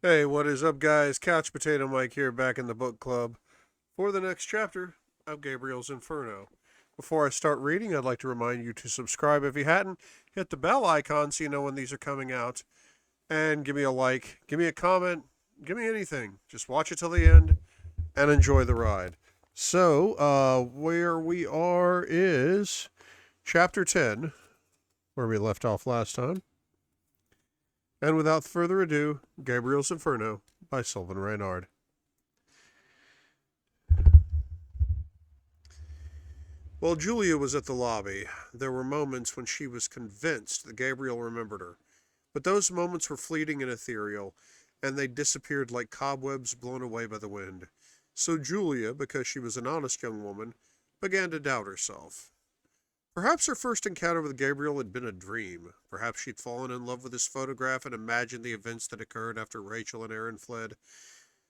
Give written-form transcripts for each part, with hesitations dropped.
Hey, what is up, guys? Couch Potato Mike here, back in the book club for the next chapter of Gabriel's Inferno. Before I start reading, I'd like to remind you to subscribe if you hadn't. Hit the bell icon so you know when these are coming out. And give me a like, give me a comment, give me anything. Just watch it till the end and enjoy the ride. So, where we are is chapter 10, where we left off last time. And without further ado, Gabriel's Inferno by Sylvain Reynard. While Julia was at the lobby, there were moments when she was convinced that Gabriel remembered her. But those moments were fleeting and ethereal, and they disappeared like cobwebs blown away by the wind. So Julia, because she was an honest young woman, began to doubt herself. Perhaps her first encounter with Gabriel had been a dream. Perhaps she'd fallen in love with his photograph and imagined the events that occurred after Rachel and Aaron fled.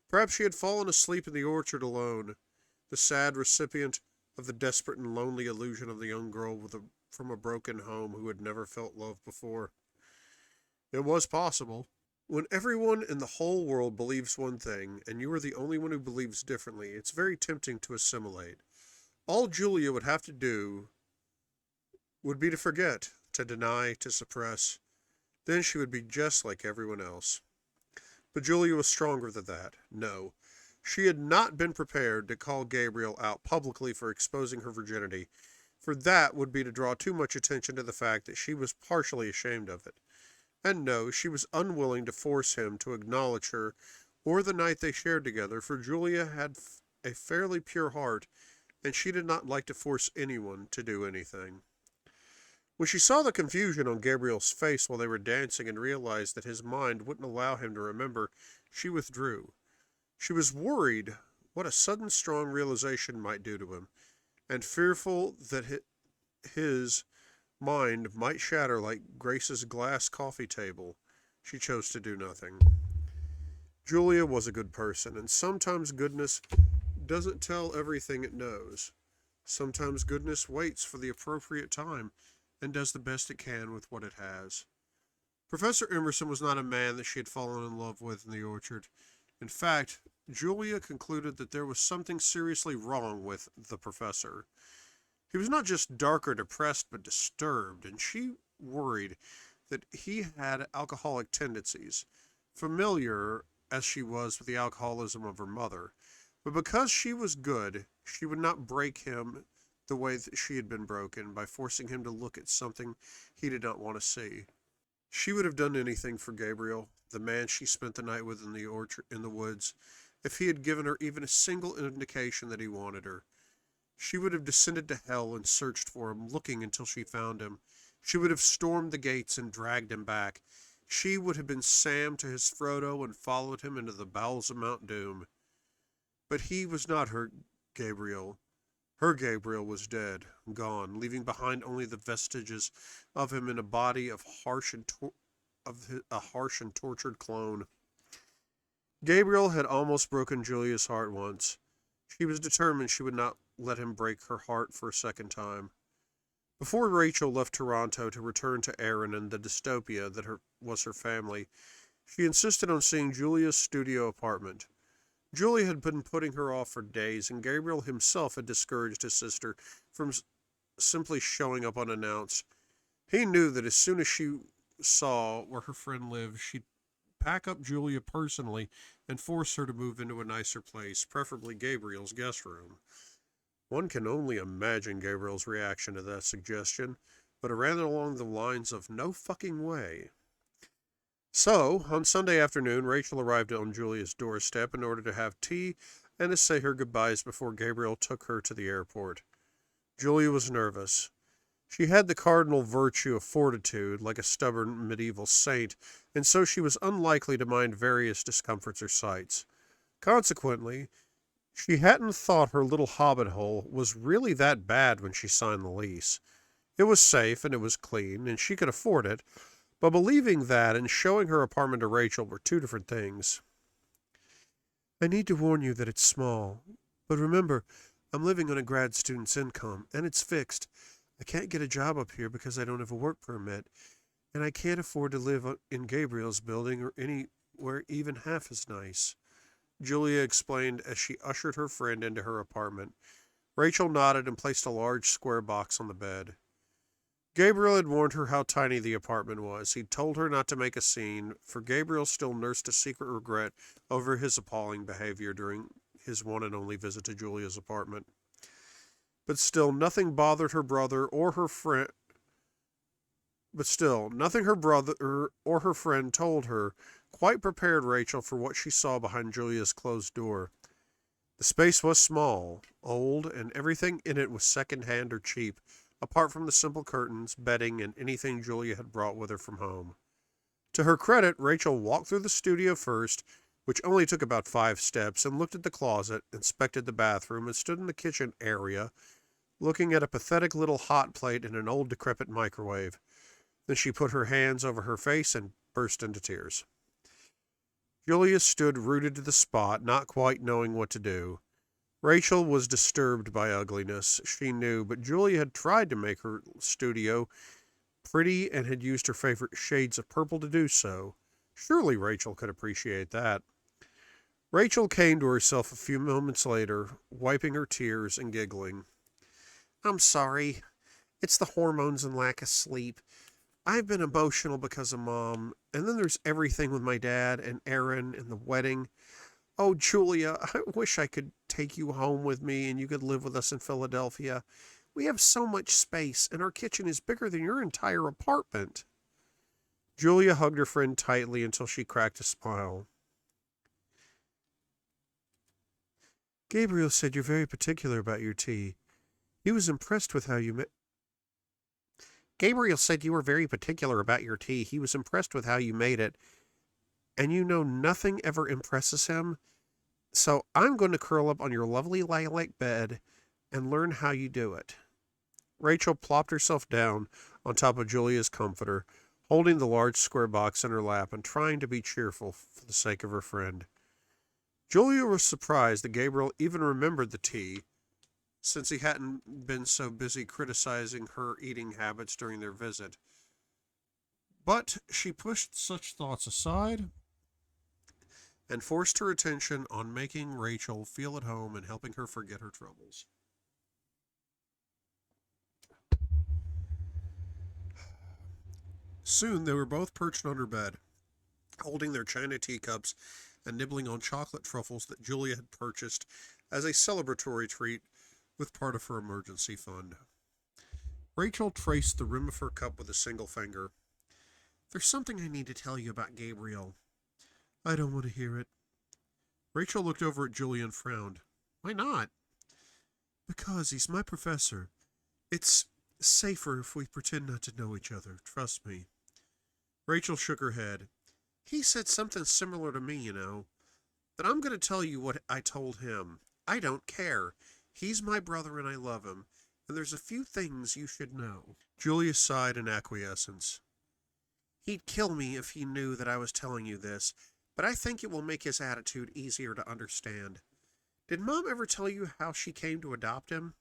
Perhaps she had fallen asleep in the orchard alone, the sad recipient of the desperate and lonely illusion of the young girl from a broken home who had never felt love before. It was possible. When everyone in the whole world believes one thing, and you are the only one who believes differently, it's very tempting to assimilate. All Julia would have to do would be to forget, to deny, to suppress. Then she would be just like everyone else. But Julia was stronger than that. No, she had not been prepared to call Gabriel out publicly for exposing her virginity, for that would be to draw too much attention to the fact that she was partially ashamed of it. And no, she was unwilling to force him to acknowledge her or the night they shared together, for Julia had a fairly pure heart, and she did not like to force anyone to do anything. When she saw the confusion on Gabriel's face while they were dancing and realized that his mind wouldn't allow him to remember, she withdrew. She was worried what a sudden strong realization might do to him, and fearful that his mind might shatter like Grace's glass coffee table. She chose to do nothing. Julia was a good person, and sometimes goodness doesn't tell everything it knows. Sometimes goodness waits for the appropriate time and does the best it can with what it has. Professor Emerson was not a man that she had fallen in love with in the orchard. In fact, Julia concluded that there was something seriously wrong with the professor. He was not just dark or depressed, but disturbed, and she worried that he had alcoholic tendencies, familiar as she was with the alcoholism of her mother. But because she was good, she would not break him the way that she had been broken by forcing him to look at something he did not want to see. She would have done anything for Gabriel, the man she spent the night with in the orchard in the woods, if he had given her even a single indication that he wanted her. She would have descended to hell and searched for him, looking until she found him. She would have stormed the gates and dragged him back. She would have been Sam to his Frodo and followed him into the bowels of Mount Doom. But he was not her Gabriel. Her Gabriel was dead, gone, leaving behind only the vestiges of him in a body of a harsh and tortured clone. Gabriel had almost broken Julia's heart once. She was determined she would not let him break her heart for a second time. Before Rachel left Toronto to return to Aaron and the dystopia that was her family, she insisted on seeing Julia's studio apartment. Julia had been putting her off for days, and Gabriel himself had discouraged his sister from simply showing up unannounced. He knew that as soon as she saw where her friend lived, she'd pack up Julia personally and force her to move into a nicer place, preferably Gabriel's guest room. One can only imagine Gabriel's reaction to that suggestion, but it ran along the lines of no fucking way. So, on Sunday afternoon, Rachel arrived on Julia's doorstep in order to have tea and to say her goodbyes before Gabriel took her to the airport. Julia was nervous. She had the cardinal virtue of fortitude, like a stubborn medieval saint, and so she was unlikely to mind various discomforts or sights. Consequently, she hadn't thought her little hobbit hole was really that bad when she signed the lease. It was safe and it was clean, and she could afford it, but believing that and showing her apartment to Rachel were two different things. I need to warn you that it's small, but remember, I'm living on a grad student's income, and it's fixed. I can't get a job up here because I don't have a work permit, and I can't afford to live in Gabriel's building or any were even half as nice," Julia explained as she ushered her friend into her apartment. Rachel nodded and placed a large square box on the bed. Gabriel had warned her how tiny the apartment was. He'd told her not to make a scene, for Gabriel still nursed a secret regret over his appalling behavior during his one and only visit to Julia's apartment. But still, nothing bothered her brother or her friend. But still, nothing her brother or her friend told her quite prepared Rachel for what she saw behind Julia's closed door. The space was small, old, and everything in it was second-hand or cheap, apart from the simple curtains, bedding, and anything Julia had brought with her from home. To her credit, Rachel walked through the studio first, which only took about 5 steps, and looked at the closet, inspected the bathroom, and stood in the kitchen area, looking at a pathetic little hot plate and an old decrepit microwave. Then she put her hands over her face and burst into tears. Julia stood rooted to the spot, not quite knowing what to do. Rachel was disturbed by ugliness, she knew, but Julia had tried to make her studio pretty and had used her favorite shades of purple to do so. Surely Rachel could appreciate that. Rachel came to herself a few moments later, wiping her tears and giggling. "I'm sorry. It's the hormones and lack of sleep. I've been emotional because of Mom, and then there's everything with my dad and Aaron and the wedding. Oh, Julia, I wish I could take you home with me and you could live with us in Philadelphia. We have so much space, and our kitchen is bigger than your entire apartment." Julia hugged her friend tightly until she cracked a smile. "Gabriel said you're very particular about your tea. He was impressed with how you made Gabriel said you were very particular about your tea. He was impressed with how you made it. And you know nothing ever impresses him. So I'm going to curl up on your lovely lilac bed and learn how you do it." Rachel plopped herself down on top of Julia's comforter, holding the large square box in her lap and trying to be cheerful for the sake of her friend. Julia was surprised that Gabriel even remembered the tea, since he hadn't been so busy criticizing her eating habits during their visit. But she pushed such thoughts aside and forced her attention on making Rachel feel at home and helping her forget her troubles. Soon they were both perched on her bed, holding their china teacups and nibbling on chocolate truffles that Julia had purchased as a celebratory treat with part of her emergency fund. Rachel traced the rim of her cup with a single finger. "There's something I need to tell you about Gabriel." "I don't want to hear it." Rachel looked over at Julia and frowned. "Why not?" "Because he's my professor. It's safer if we pretend not to know each other. Trust me." Rachel shook her head. "He said something similar to me, you know. But I'm going to tell you what I told him. I don't care. He's my brother and I love him. And there's a few things you should know." Julia sighed in acquiescence. "He'd kill me if he knew that I was telling you this, but I think it will make his attitude easier to understand. Did Mom ever tell you how she came to adopt him?"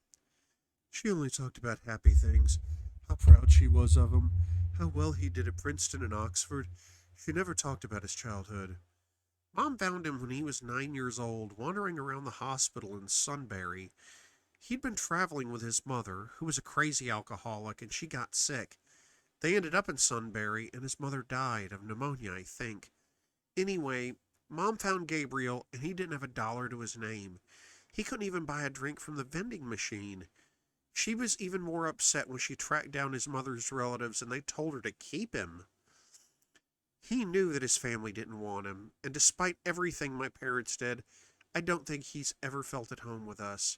"She only talked about happy things. How proud she was of him. How well he did at Princeton and Oxford. She never talked about his childhood." "Mom found him when he was 9 years old, wandering around the hospital in Sunbury. He'd been traveling with his mother, who was a crazy alcoholic, and she got sick. They ended up in Sunbury, and his mother died of pneumonia, I think. Anyway, Mom found Gabriel, and he didn't have a dollar to his name. He couldn't even buy a drink from the vending machine. She was even more upset when she tracked down his mother's relatives, and they told her to keep him. He knew that his family didn't want him, and despite everything my parents did, I don't think he's ever felt at home with us.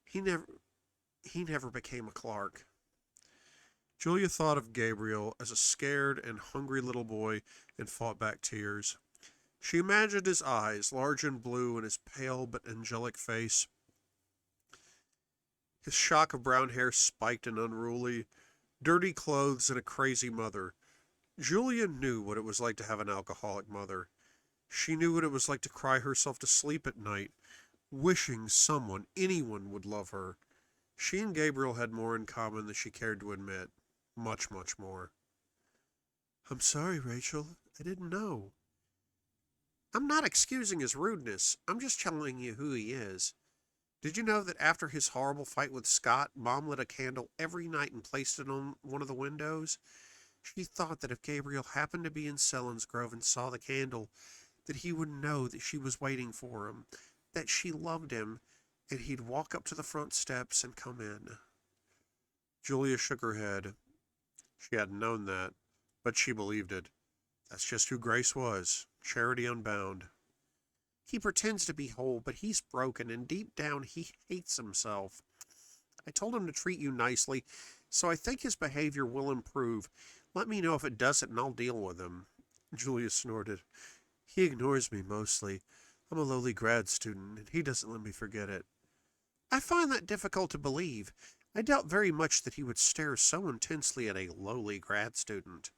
He never became a Clark." Julia thought of Gabriel as a scared and hungry little boy and fought back tears. She imagined his eyes, large and blue, and his pale but angelic face. His shock of brown hair spiked and unruly, dirty clothes, and a crazy mother. Julia knew what it was like to have an alcoholic mother. She knew what it was like to cry herself to sleep at night, wishing someone, anyone, would love her. She and Gabriel had more in common than she cared to admit. Much, much more. "I'm sorry, Rachel. I didn't know." I'm not excusing his rudeness. I'm just telling you who he is. Did you know that after his horrible fight with Scott, Mom lit a candle every night and placed it on one of the windows? She thought that if Gabriel happened to be in Selinsgrove and saw the candle, that he would know that she was waiting for him, that she loved him, and he'd walk up to the front steps and come in. Julia shook her head. She hadn't known that, but she believed it. That's just who Grace was. Charity unbound. He pretends to be whole, but he's broken, and deep down he hates himself. I told him to treat you nicely, so I think his behavior will improve. Let me know if it doesn't, and I'll deal with him. Julia snorted. He ignores me mostly. I'm a lowly grad student, and he doesn't let me forget it. I find that difficult to believe. I doubt very much that he would stare so intensely at a lowly grad student.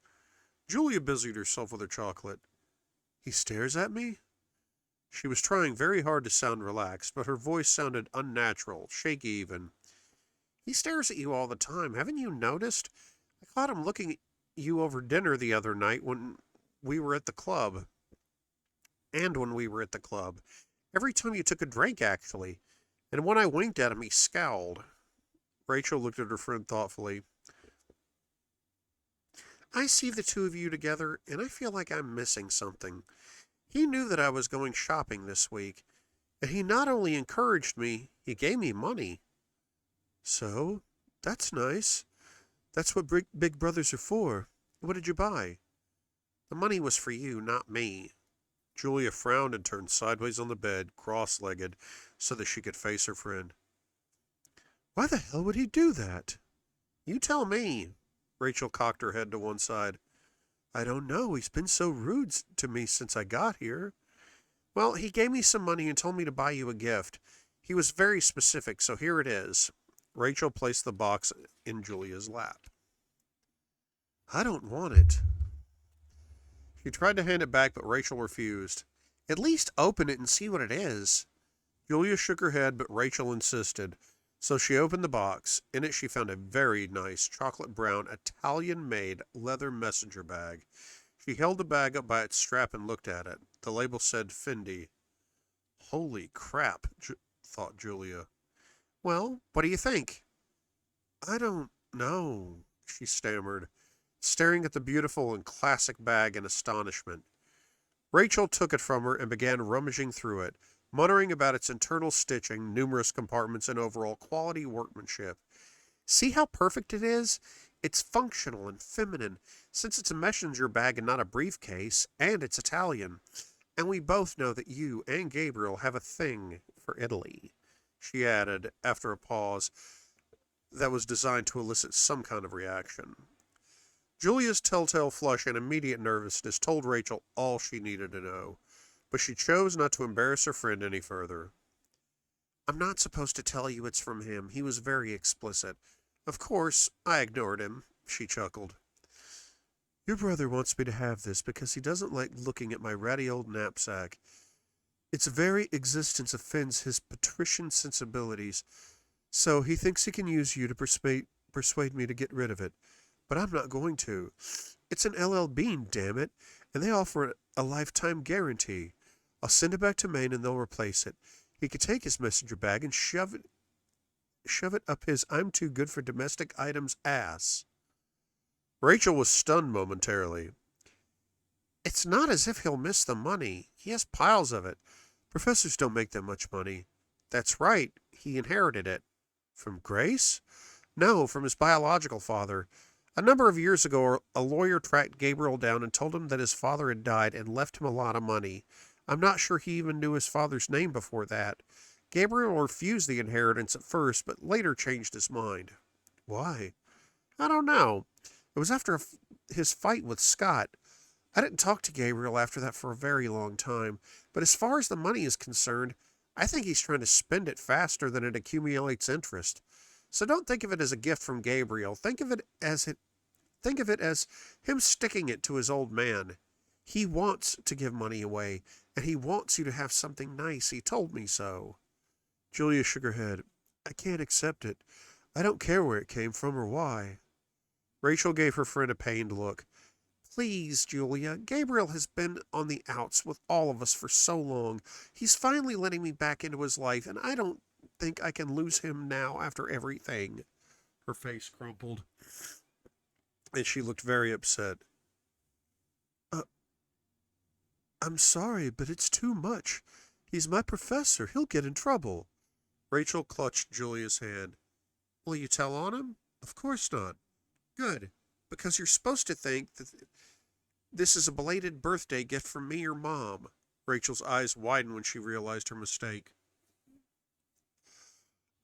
Julia busied herself with her chocolate. He stares at me? She was trying very hard to sound relaxed, but her voice sounded unnatural, shaky even. He stares at you all the time. Haven't you noticed? I caught him looking at you over dinner the other night when we were at the club. And when we were at the club. Every time you took a drink, actually. And when I winked at him, he scowled. Rachel looked at her friend thoughtfully. I see the two of you together, and I feel like I'm missing something. He knew that I was going shopping this week, and he not only encouraged me, he gave me money. So, that's nice. That's what big brothers are for. What did you buy? The money was for you, not me. Julia frowned and turned sideways on the bed, cross-legged, so that she could face her friend. Why the hell would he do that? You tell me. Rachel cocked her head to one side. I don't know. He's been so rude to me since I got here. Well, he gave me some money and told me to buy you a gift. He was very specific, so here it is. Rachel placed the box in Julia's lap. I don't want it. She tried to hand it back, but Rachel refused. At least open it and see what it is. Julia shook her head, but Rachel insisted. So she opened the box. In it she found a very nice chocolate-brown, Italian-made leather messenger bag. She held the bag up by its strap and looked at it. The label said Fendi. Holy crap, thought Julia. Well, what do you think? I don't know, she stammered, staring at the beautiful and classic bag in astonishment. Rachel took it from her and began rummaging through it, muttering about its internal stitching, numerous compartments, and overall quality workmanship. See how perfect it is? It's functional and feminine, since it's a messenger bag and not a briefcase, and it's Italian. And we both know that you and Gabriel have a thing for Italy, she added, after a pause that was designed to elicit some kind of reaction. Julia's telltale flush and immediate nervousness told Rachel all she needed to know, but she chose not to embarrass her friend any further. I'm not supposed to tell you it's from him. He was very explicit. Of course, I ignored him, she chuckled. Your brother wants me to have this because he doesn't like looking at my ratty old knapsack. Its very existence offends his patrician sensibilities, so he thinks he can use you to persuade me to get rid of it. But I'm not going to. It's an LL Bean, damn it, and they offer a lifetime guarantee. I'll send it back to Maine and they'll replace it. He could take his messenger bag and shove it up his I'm too good for domestic items ass. Rachel was stunned momentarily. It's not as if he'll miss the money. He has piles of it. Professors don't make that much money. That's right. He inherited it. From Grace? No, from his biological father. A number of years ago, a lawyer tracked Gabriel down and told him that his father had died and left him a lot of money. I'm not sure he even knew his father's name before that. Gabriel refused the inheritance at first, but later changed his mind. Why? I don't know. It was after his fight with Scott. I didn't talk to Gabriel after that for a very long time, but as far as the money is concerned, I think he's trying to spend it faster than it accumulates interest. So don't think of it as a gift from Gabriel. Think of it as him sticking it to his old man. He wants to give money away, and he wants you to have something nice. He told me so. Julia shook her head. I can't accept it. I don't care where it came from or why. Rachel gave her friend a pained look. Please, Julia. Gabriel has been on the outs with all of us for so long. He's finally letting me back into his life, and I don't think I can lose him now after everything. Her face crumpled, and she looked very upset. Uh, I'm sorry, but it's too much. He's my professor. He'll get in trouble. Rachel clutched Julia's hand. Will you tell on him? Of course not. Good, because you're supposed to think that this is a belated birthday gift from me or Mom. Rachel's eyes widened when she realized her mistake.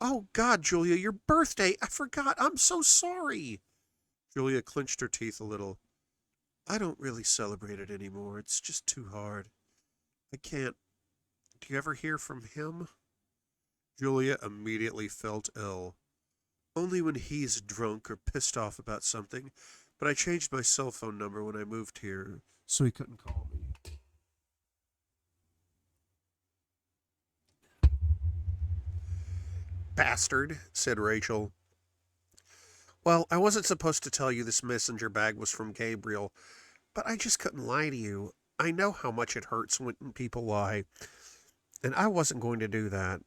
Oh, God, Julia, your birthday! I forgot! I'm so sorry! Julia clenched her teeth a little. I don't really celebrate it anymore. It's just too hard. I can't. Do you ever hear from him? Julia immediately felt ill. Only when he's drunk or pissed off about something, but I changed my cell phone number when I moved here, so he couldn't call me. Bastard, said Rachel. Well, I wasn't supposed to tell you this messenger bag was from Gabriel, but I just couldn't lie to you. I know how much it hurts when people lie, and I wasn't going to do that.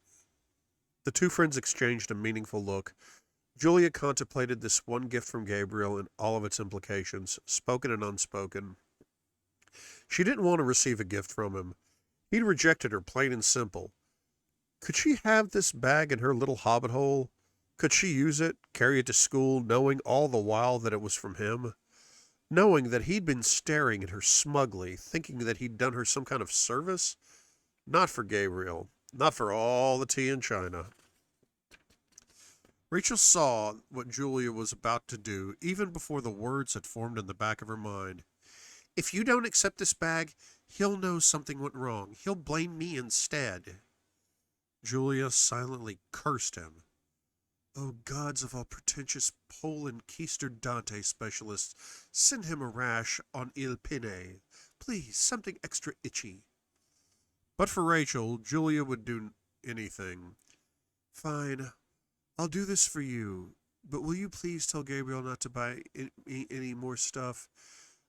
The two friends exchanged a meaningful look. Julia contemplated this one gift from Gabriel and all of its implications, spoken and unspoken. She didn't want to receive a gift from him. He'd rejected her, plain and simple. Could she have this bag in her little hobbit hole? Could she use it, carry it to school, knowing all the while that it was from him? Knowing that he'd been staring at her smugly, thinking that he'd done her some kind of service? Not for Gabriel. Not for all the tea in China. Rachel saw what Julia was about to do even before the words had formed in the back of her mind. If you don't accept this bag, he'll know something went wrong. He'll blame me instead. Julia silently cursed him. Oh, gods of all pretentious Pole and Keister Dante specialists, send him a rash on Il Pine. Please, something extra itchy. But for Rachel, Julia would do anything. Fine, I'll do this for you, but will you please tell Gabriel not to buy me any more stuff?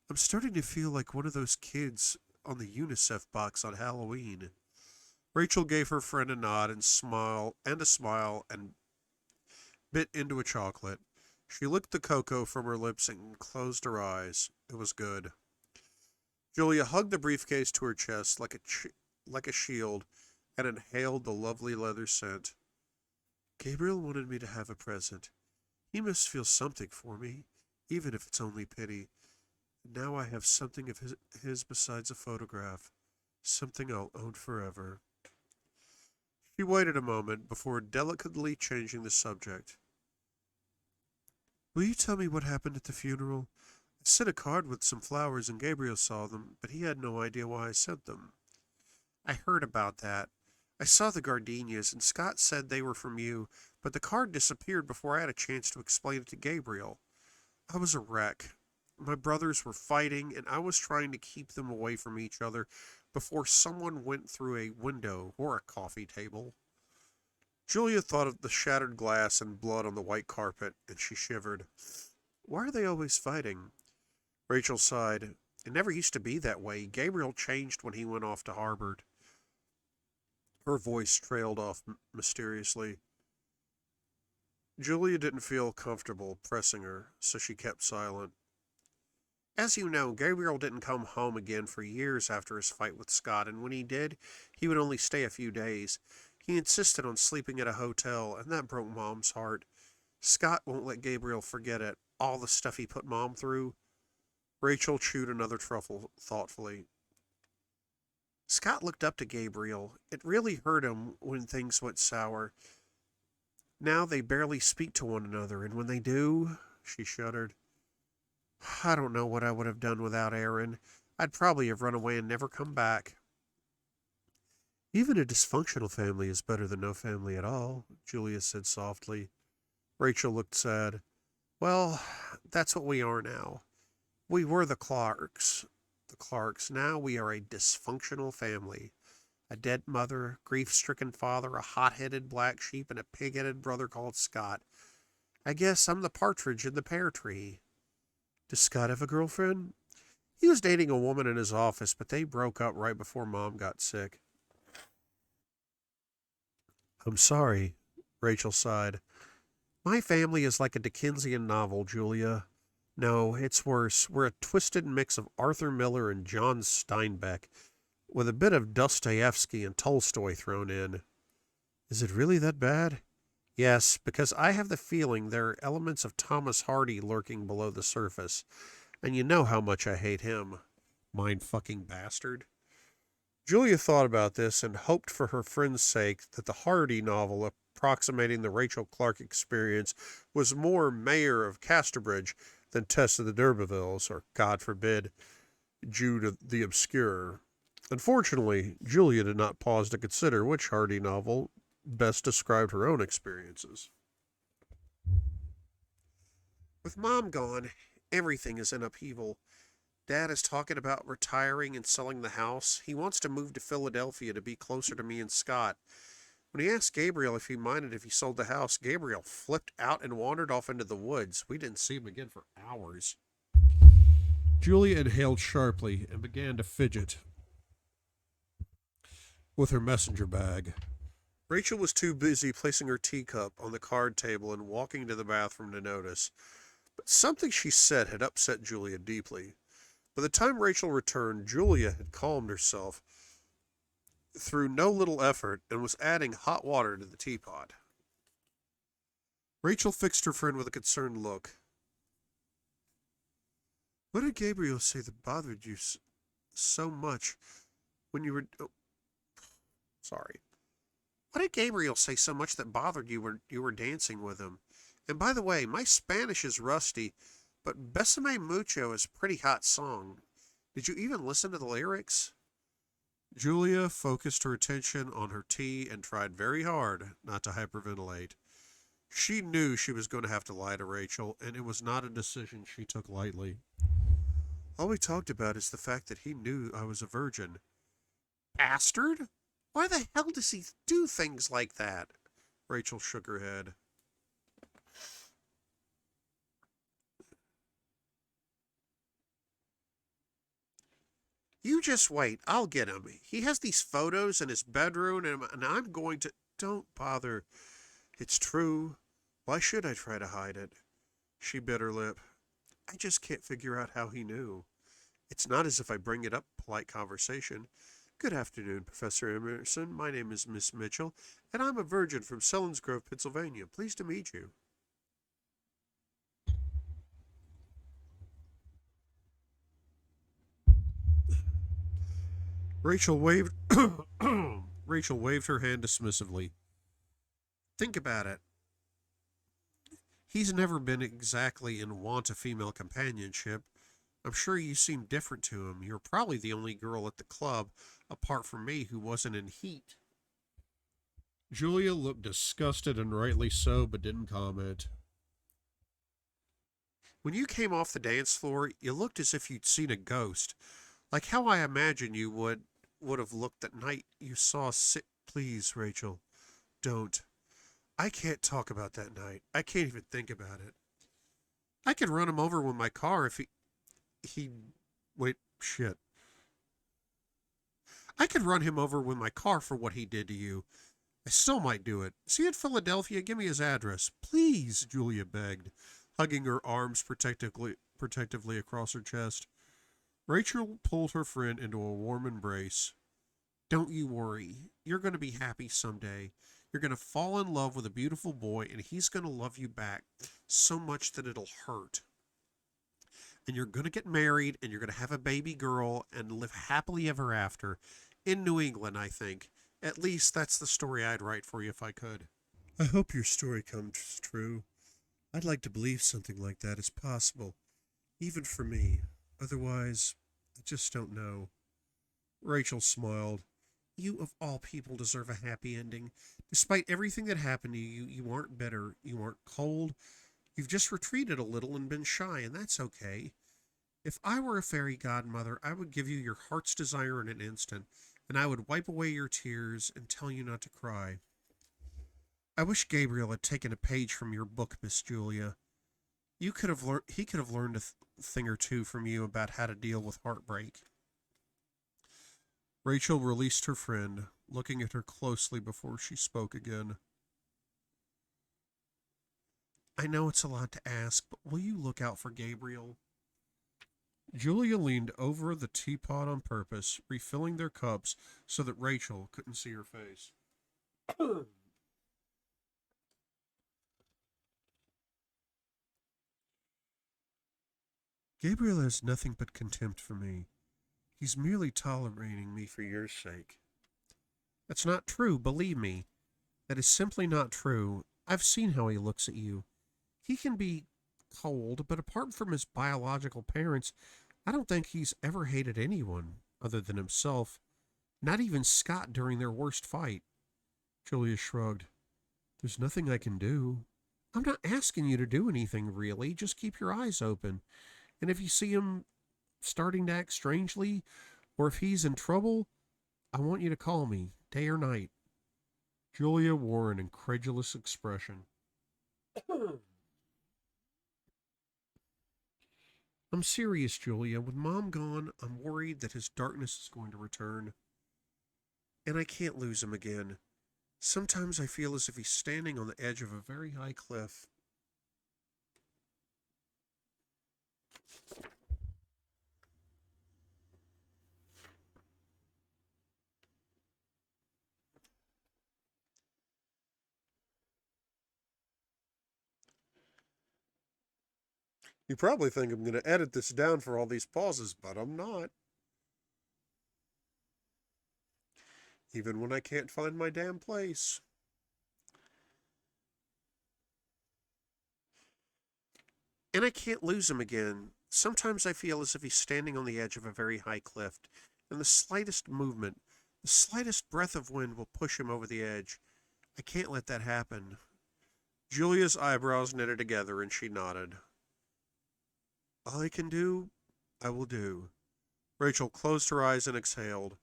I'm starting to feel like one of those kids on the UNICEF box on Halloween. Rachel gave her friend a nod and a smile and bit into a chocolate. She licked the cocoa from her lips and closed her eyes. It was good. Julia hugged the briefcase to her chest like a shield and inhaled the lovely leather scent. Gabriel wanted me to have a present. He must feel something for me, even if it's only pity. Now I have something of his besides a photograph, something I'll own forever. She waited a moment before delicately changing the subject. Will you tell me what happened at the funeral? I sent a card with some flowers and Gabriel saw them, but he had no idea why I sent them. I heard about that. I saw the gardenias, and Scott said they were from you, but the card disappeared before I had a chance to explain it to Gabriel. I was a wreck. My brothers were fighting, and I was trying to keep them away from each other before someone went through a window or a coffee table. Julia thought of the shattered glass and blood on the white carpet, and she shivered. Why are they always fighting? Rachel sighed. It never used to be that way. Gabriel changed when he went off to Harvard. Her voice trailed off mysteriously. Julia didn't feel comfortable pressing her, so she kept silent. As you know, Gabriel didn't come home again for years after his fight with Scott, and when he did, he would only stay a few days. He insisted on sleeping at a hotel, and that broke Mom's heart. Scott won't let Gabriel forget it, all the stuff he put Mom through. Rachel chewed another truffle thoughtfully. Scott looked up to Gabriel. It really hurt him when things went sour. Now they barely speak to one another, and when they do, she shuddered. I don't know what I would have done without Aaron. I'd probably have run away and never come back. Even a dysfunctional family is better than no family at all, Julia said softly. Rachel looked sad. Well, that's what we are now. We were the Clarks. Now we are a dysfunctional family. A dead mother, grief-stricken father, a hot-headed black sheep, and a pig-headed brother called Scott. I guess I'm the partridge in the pear tree. Does Scott have a girlfriend? He was dating a woman in his office, but they broke up right before Mom got sick. I'm sorry, Rachel sighed. My family is like a Dickensian novel, Julia. No, it's worse. We're a twisted mix of Arthur Miller and John Steinbeck, with a bit of Dostoevsky and Tolstoy thrown in. Is it really that bad? Yes, because I have the feeling there are elements of Thomas Hardy lurking below the surface, and you know how much I hate him. Mind fucking bastard. Julia thought about this and hoped for her friend's sake that the Hardy novel approximating the Rachel Clark experience was more Mayor of Casterbridge than Tess of the D'Urbervilles, or, God forbid, Jude the Obscure. Unfortunately, Julia did not pause to consider which Hardy novel best described her own experiences. With Mom gone, everything is in upheaval. Dad is talking about retiring and selling the house. He wants to move to Philadelphia to be closer to me and Scott. When he asked Gabriel if he minded if he sold the house, Gabriel flipped out and wandered off into the woods. We didn't see him again for hours. Julia inhaled sharply and began to fidget with her messenger bag. Rachel was too busy placing her teacup on the card table and walking to the bathroom to notice, but something she said had upset Julia deeply. By the time Rachel returned, Julia had calmed herself through no little effort and was adding hot water to the teapot. Rachel fixed her friend with a concerned look. What did Gabriel say that bothered you so much when you were... Oh, sorry. What did Gabriel say so much that bothered you when you were dancing with him? And by the way, my Spanish is rusty, but Besame Mucho is a pretty hot song. Did you even listen to the lyrics? Julia focused her attention on her tea and tried very hard not to hyperventilate. She knew she was going to have to lie to Rachel, and it was not a decision she took lightly. All we talked about is the fact that he knew I was a virgin. Bastard! Why the hell does he do things like that? Rachel shook her head. You just wait. I'll get him. He has these photos in his bedroom, and I'm going to... Don't bother. It's true. Why should I try to hide it? She bit her lip. I just can't figure out how he knew. It's not as if I bring it up in polite conversation. Good afternoon, Professor Emerson. My name is Miss Mitchell, and I'm a virgin from Selinsgrove, Pennsylvania. Pleased to meet you. Rachel waved Rachel waved her hand dismissively. Think about it. He's never been exactly in want of female companionship. I'm sure you seem different to him. You're probably the only girl at the club, apart from me, who wasn't in heat. Julia looked disgusted, and rightly so, but didn't comment. When you came off the dance floor, you looked as if you'd seen a ghost, like how I imagine you would have looked that night you saw sit. Please, Rachel, don't. I can't talk about that night. I can't even think about it. I could run him over with my car if he wait, shit. I could run him over with my car for what he did to you. I still might do it. See you in Philadelphia. Give me his address. Please, Julia begged, hugging her arms protectively across her chest. Rachel pulled her friend into a warm embrace. Don't you worry. You're going to be happy someday. You're going to fall in love with a beautiful boy, and he's going to love you back so much that it'll hurt. And you're going to get married, and you're going to have a baby girl, and live happily ever after. In New England, I think. At least that's the story I'd write for you if I could. I hope your story comes true. I'd like to believe something like that is possible, even for me. Otherwise, I just don't know. Rachel smiled. You, of all people, deserve a happy ending. Despite everything that happened to you, you aren't bitter, you aren't cold. You've just retreated a little and been shy, and that's okay. If I were a fairy godmother, I would give you your heart's desire in an instant, and I would wipe away your tears and tell you not to cry. I wish Gabriel had taken a page from your book, Miss Julia. He could have learned a thing or two from you about how to deal with heartbreak. Rachel released her friend, looking at her closely before she spoke again. I know it's a lot to ask, but will you look out for Gabriel? Julia leaned over the teapot on purpose, refilling their cups so that Rachel couldn't see her face. Gabriel has nothing but contempt for me. He's merely tolerating me for your sake. That's not true, believe me. That is simply not true. I've seen how he looks at you. He can be cold, but apart from his biological parents, I don't think he's ever hated anyone other than himself, not even Scott during their worst fight. Julia shrugged. There's nothing I can do. I'm not asking you to do anything, really. Just keep your eyes open. And if you see him starting to act strangely, or if he's in trouble, I want you to call me, day or night. Julia wore an incredulous expression. I'm serious, Julia. With Mom gone, I'm worried that his darkness is going to return. And I can't lose him again. Sometimes I feel as if he's standing on the edge of a very high cliff. You probably think I'm going to edit this down for all these pauses, but I'm not. Even when I can't find my damn place. And I can't lose him again. Sometimes I feel as if he's standing on the edge of a very high cliff, and the slightest movement, the slightest breath of wind will push him over the edge. I can't let that happen. Julia's eyebrows knitted together, and she nodded. All I can do, I will do. Rachel closed her eyes and exhaled.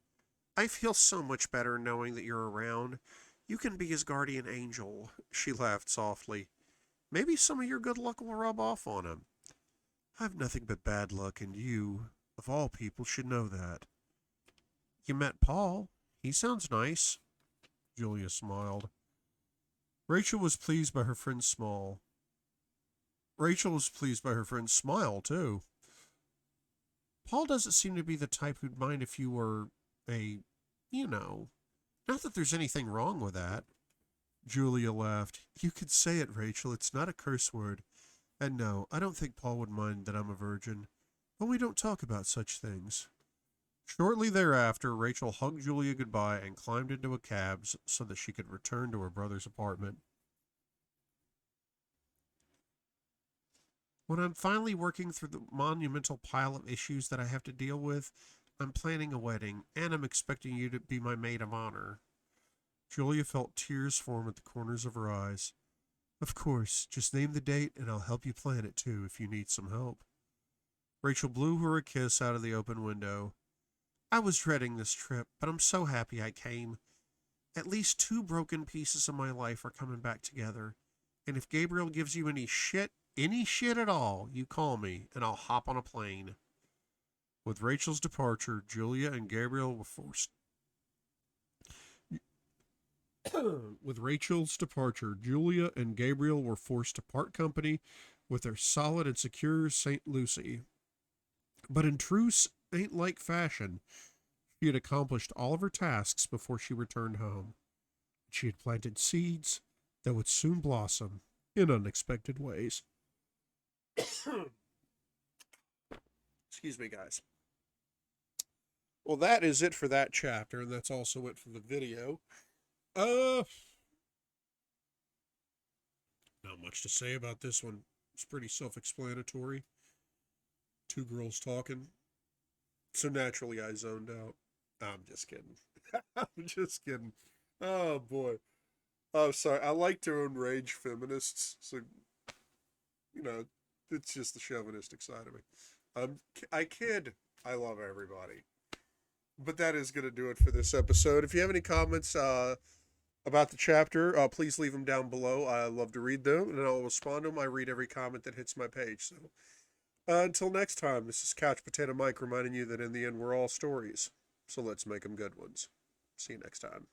I feel so much better knowing that you're around. You can be his guardian angel. She laughed softly. Maybe some of your good luck will rub off on him. I've nothing but bad luck, and you, of all people, should know that. You met Paul. He sounds nice. Julia smiled. Rachel was pleased by her friend's smile. Rachel was pleased by her friend's smile, too. Paul doesn't seem to be the type who'd mind if you were a, not that there's anything wrong with that. Julia laughed. You could say it, Rachel. It's not a curse word. And no, I don't think Paul would mind that I'm a virgin. But we don't talk about such things. Shortly thereafter, Rachel hugged Julia goodbye and climbed into a cab so that she could return to her brother's apartment. When I'm finally working through the monumental pile of issues that I have to deal with, I'm planning a wedding, and I'm expecting you to be my maid of honor. Julia felt tears form at the corners of her eyes. Of course, just name the date and I'll help you plan it too if you need some help. Rachel blew her a kiss out of the open window. I was dreading this trip, but I'm so happy I came. At least two broken pieces of my life are coming back together. And if Gabriel gives you any shit at all, you call me and I'll hop on a plane. With Rachel's departure, Julia and Gabriel were forced With Rachel's departure, Julia and Gabriel were forced to part company with their solid and secure St. Lucie. But in true saint-like fashion, she had accomplished all of her tasks before she returned home. She had planted seeds that would soon blossom in unexpected ways. Excuse me, guys. Well, that is it for that chapter, and that's also it for the video. Not much to say about this one. It's pretty self-explanatory. Two girls talking. So naturally I zoned out. I'm just kidding. I'm just kidding. Oh, boy. Oh, sorry. I like to enrage feminists. So, it's just the chauvinistic side of me. I kid. I love everybody. But that is going to do it for this episode. If you have any comments, about the chapter, please leave them down below. I love to read them, and I'll respond to them. I read every comment that hits my page. So until next time, this is Couch Potato Mike reminding you that in the end, we're all stories. So let's make them good ones. See you next time.